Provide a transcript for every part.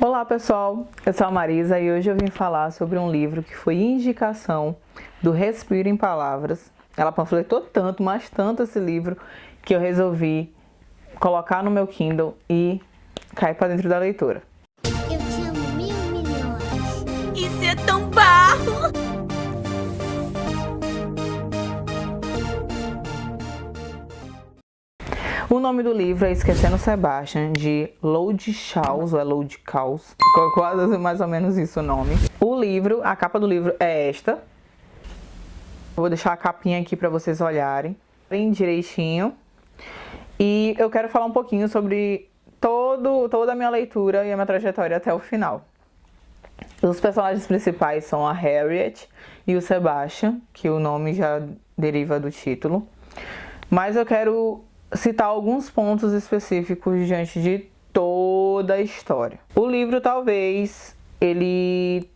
Olá pessoal, eu sou a Marisa e hoje eu vim falar sobre um livro que foi indicação do Respiro em Palavras. Ela panfletou tanto, mas tanto esse livro, que eu resolvi colocar no meu Kindle e cair para dentro da leitura. Eu te amo 1.000 milhões. Isso é tão barro! O nome do livro é Esquecendo Sebastian, de Lode Schals, ou é Lode Schals, quase mais ou menos isso o nome. O livro, a capa do livro é esta. Eu vou deixar a capinha aqui para vocês olharem bem direitinho. E eu quero falar um pouquinho sobre toda a minha leitura e a minha trajetória até o final. Os personagens principais são a Harriet e o Sebastian, que o nome já deriva do título. Mas eu quero citar alguns pontos específicos diante de toda a história. O livro talvez ele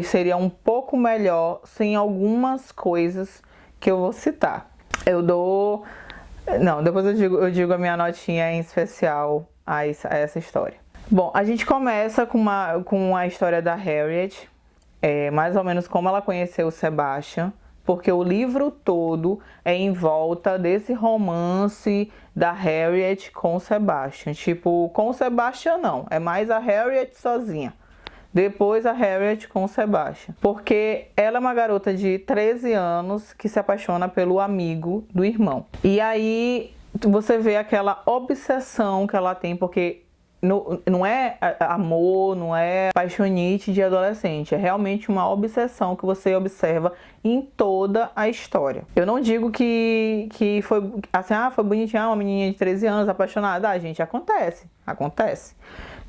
seria um pouco melhor sem algumas coisas que eu vou citar. Depois eu digo a minha notinha em especial a essa história. Bom, a gente começa com a história da Harriet, mais ou menos como ela conheceu o Sebastian, porque o livro todo é em volta desse romance da Harriet com o Sebastian. Tipo, com o Sebastian não, é mais a Harriet sozinha. Depois a Harriet com o Sebastian. Porque ela é uma garota de 13 anos que se apaixona pelo amigo do irmão. E aí você vê aquela obsessão que ela tem, porque não é amor, não é paixonite de adolescente, é realmente uma obsessão que você observa em toda a história. Eu não digo que foi assim, foi bonitinha, uma menininha de 13 anos apaixonada. Gente, acontece.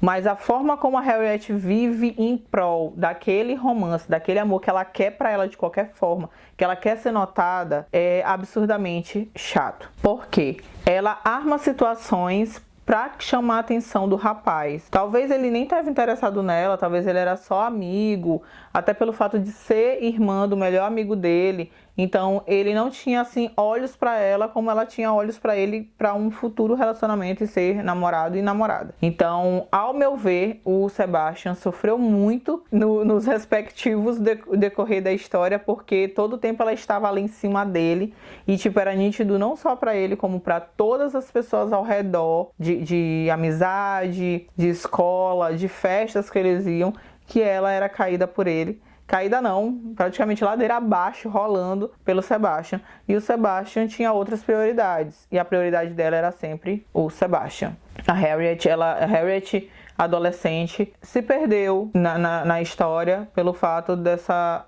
Mas a forma como a Harriet vive em prol daquele romance, daquele amor que ela quer pra ela de qualquer forma, que ela quer ser notada, é absurdamente chato. Por quê? Ela arma situações pra chamar a atenção do rapaz. Talvez ele nem estava interessado nela, talvez ele era só amigo, até pelo fato de ser irmã do melhor amigo dele. Então ele não tinha assim olhos pra ela como ela tinha olhos pra ele pra um futuro relacionamento e ser namorado e namorada. Então, ao meu ver, o Sebastian sofreu muito nos respectivos decorrer da história, porque todo o tempo ela estava ali em cima dele e tipo era nítido não só pra ele como pra todas as pessoas ao redor de amizade, de escola, de festas que eles iam, que ela era caída por ele. Caída não, praticamente ladeira abaixo, rolando pelo Sebastian. E o Sebastian tinha outras prioridades. E a prioridade dela era sempre o Sebastian. A Harriet, adolescente, se perdeu na história pelo fato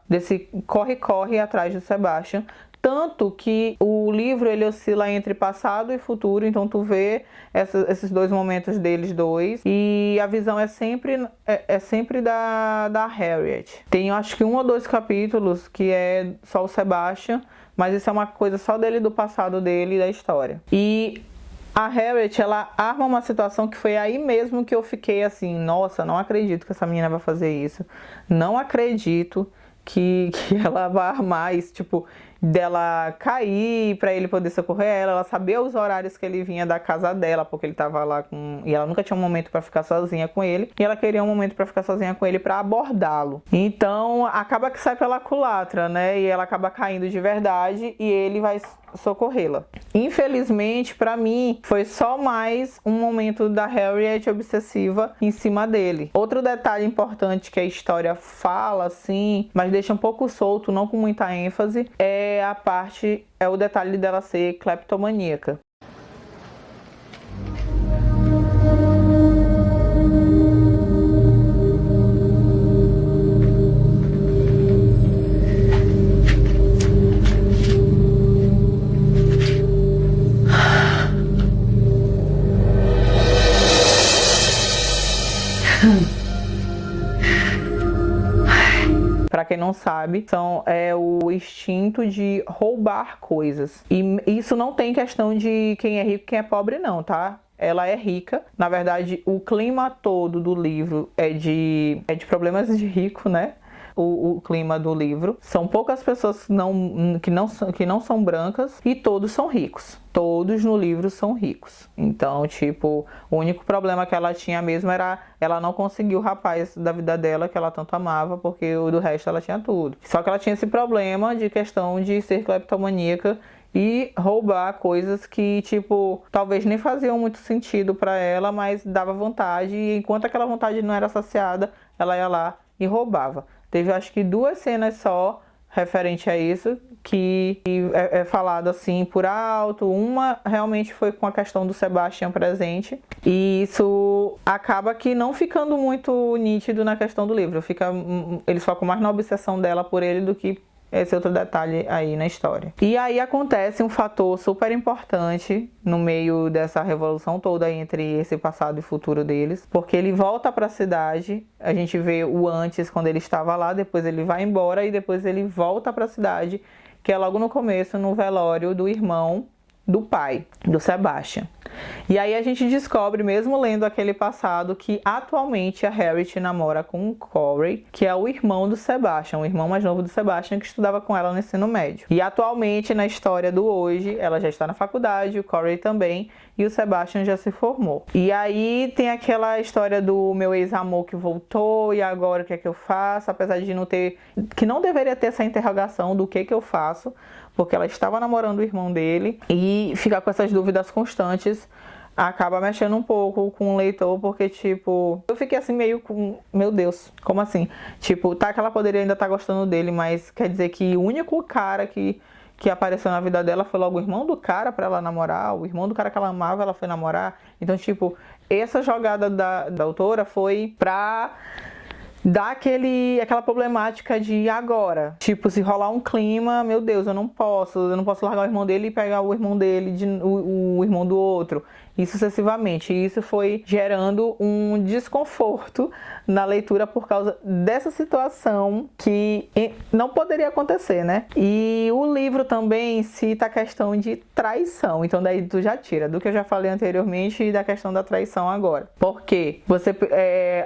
desse corre-corre atrás do Sebastian. Tanto que o livro ele oscila entre passado e futuro, então tu vê esses dois momentos deles dois e a visão é sempre da Harriet. Tem acho que 1 ou 2 capítulos que é só o Sebastian, mas isso é uma coisa só dele, do passado dele e da história. E a Harriet, ela arma uma situação que foi aí mesmo que eu fiquei assim, nossa, não acredito que essa menina vai fazer isso. Não acredito que ela vai armar isso, tipo, dela cair pra ele poder socorrer ela sabia os horários que ele vinha da casa dela, porque ele tava lá e ela nunca tinha um momento pra ficar sozinha com ele, e ela queria um momento pra ficar sozinha com ele pra abordá-lo. Então, acaba que sai pela culatra, né, e ela acaba caindo de verdade e ele vai socorrê-la. Infelizmente, pra mim, foi só mais um momento da Harriet obsessiva em cima dele. Outro detalhe importante que a história fala, assim, mas deixa um pouco solto, não com muita ênfase, é o detalhe dela ser cleptomaníaca. Para quem não sabe, é o instinto de roubar coisas. E isso não tem questão de quem é rico e quem é pobre não, tá? Ela é rica. Na verdade, o clima todo do livro é de problemas de rico, né? o clima do livro. São poucas pessoas que não são brancas e todos são ricos. Todos no livro são ricos. Então, tipo, o único problema que ela tinha mesmo era ela não conseguir o rapaz da vida dela, que ela tanto amava, porque o do resto ela tinha tudo. Só que ela tinha esse problema de questão de ser cleptomaníaca e roubar coisas que, tipo, talvez nem faziam muito sentido pra ela, mas dava vontade. E enquanto aquela vontade não era saciada, ela ia lá e roubava. Teve, acho que 2 cenas só referente a isso, que é falado assim por alto. Uma realmente foi com a questão do Sebastian presente, e isso acaba que não ficando muito nítido na questão do livro. Eles focam mais na obsessão dela por ele do que esse outro detalhe aí na história. E aí acontece um fator super importante no meio dessa revolução toda entre esse passado e futuro deles, porque ele volta para a cidade. A gente vê o antes, quando ele estava lá, depois ele vai embora e depois ele volta para a cidade, que é logo no começo, no velório do irmão do pai, do Sebastian. E aí a gente descobre, mesmo lendo aquele passado, que atualmente a Harriet namora com o Corey, que é o irmão do Sebastian, o irmão mais novo do Sebastian, que estudava com ela no ensino médio. E atualmente, na história do hoje, ela já está na faculdade, o Corey também, e o Sebastian já se formou. E aí tem aquela história do meu ex-amor que voltou, e agora o que é que eu faço? Apesar de não ter, que não deveria ter essa interrogação do que eu faço, porque ela estava namorando o irmão dele, e ficar com essas dúvidas constantes acaba mexendo um pouco com o leitor, porque, tipo, eu fiquei assim meio com, meu Deus, como assim? Tipo, tá que ela poderia ainda estar gostando dele, mas quer dizer que o único cara que apareceu na vida dela foi logo o irmão do cara pra ela namorar, o irmão do cara que ela amava, ela foi namorar. Então, tipo, essa jogada da autora foi pra dá aquela problemática de agora. Tipo, se rolar um clima, meu Deus, eu não posso largar o irmão dele e pegar o irmão dele, o irmão do outro, e sucessivamente. E isso foi gerando um desconforto na leitura por causa dessa situação que não poderia acontecer, né? E o livro também cita a questão de traição. Então daí tu já tira do que eu já falei anteriormente e da questão da traição agora. Porque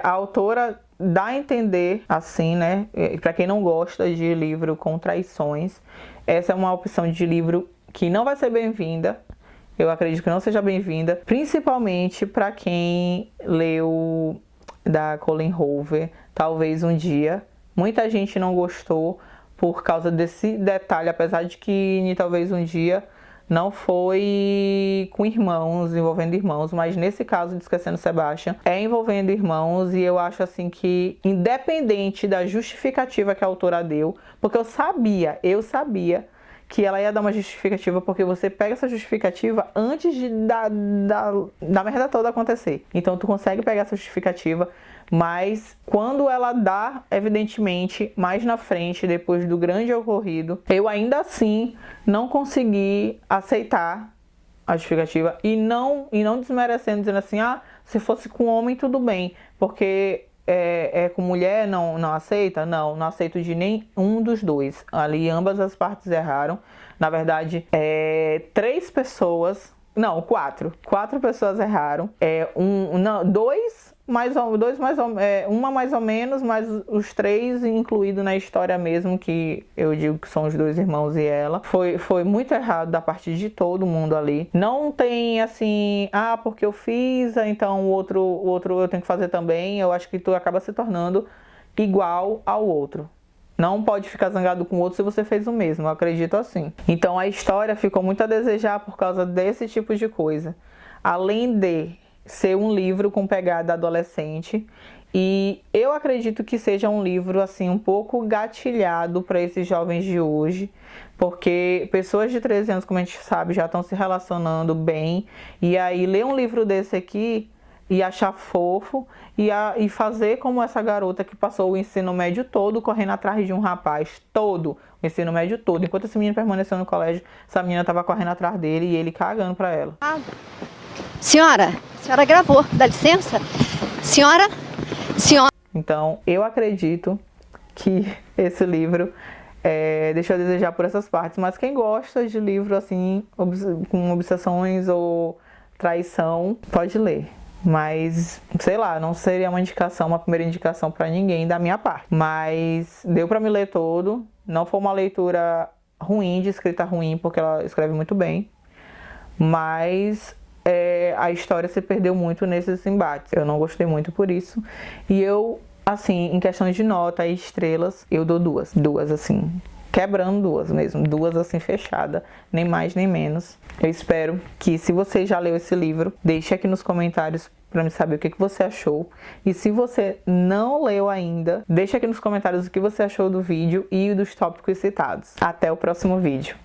a autora dá a entender, assim, né? Para quem não gosta de livro com traições, essa é uma opção de livro que não vai ser bem-vinda. Eu acredito que não seja bem-vinda, principalmente para quem leu da Colleen Hoover, Talvez um Dia. Muita gente não gostou por causa desse detalhe, apesar de que Talvez um Dia não foi com irmãos, envolvendo irmãos, mas nesse caso de Esquecendo Sebastian, é envolvendo irmãos. E eu acho assim que, independente da justificativa que a autora deu, porque eu sabia que ela ia dar uma justificativa, porque você pega essa justificativa antes da merda toda acontecer. Então tu consegue pegar essa justificativa, mas quando ela dá, evidentemente, mais na frente, depois do grande ocorrido, eu ainda assim não consegui aceitar a justificativa e não desmerecendo, dizendo assim, se fosse com homem tudo bem, porque com mulher não aceita? Não aceito de nenhum dos dois. Ali ambas as partes erraram. Na verdade, 3 pessoas, não, 4 pessoas erraram. Uma mais ou menos, mas os 3 incluídos na história mesmo, que eu digo que são os 2 irmãos e ela. Foi muito errado da parte de todo mundo ali. Não tem assim, porque eu fiz, então o outro eu tenho que fazer também. Eu acho que tu acaba se tornando igual ao outro. Não pode ficar zangado com o outro se você fez o mesmo, eu acredito assim. Então a história ficou muito a desejar por causa desse tipo de coisa. Além de ser um livro com pegada adolescente, e eu acredito que seja um livro assim um pouco gatilhado para esses jovens de hoje, porque pessoas de 13 anos, como a gente sabe, já estão se relacionando bem, e aí ler um livro desse aqui e achar fofo e fazer como essa garota que passou o ensino médio todo correndo atrás de um rapaz, todo o ensino médio todo, enquanto esse menino permaneceu no colégio, essa menina estava correndo atrás dele e ele cagando para ela. Senhora, a senhora gravou, dá licença? Senhora. Então, eu acredito que esse livro deixou a desejar por essas partes, mas quem gosta de livro assim, com obsessões ou traição, pode ler. Mas, sei lá, não seria uma primeira indicação pra ninguém da minha parte. Mas deu pra me ler todo. Não foi uma leitura ruim, de escrita ruim, porque ela escreve muito bem. Mas a história se perdeu muito nesses embates. Eu não gostei muito por isso. E eu, assim, em questão de nota e estrelas, eu dou 2. 2, assim, quebrando 2 mesmo. 2, assim, fechada. Nem mais, nem menos. Eu espero que, se você já leu esse livro, deixe aqui nos comentários para me saber o que você achou. E se você não leu ainda, deixe aqui nos comentários o que você achou do vídeo e dos tópicos citados. Até o próximo vídeo.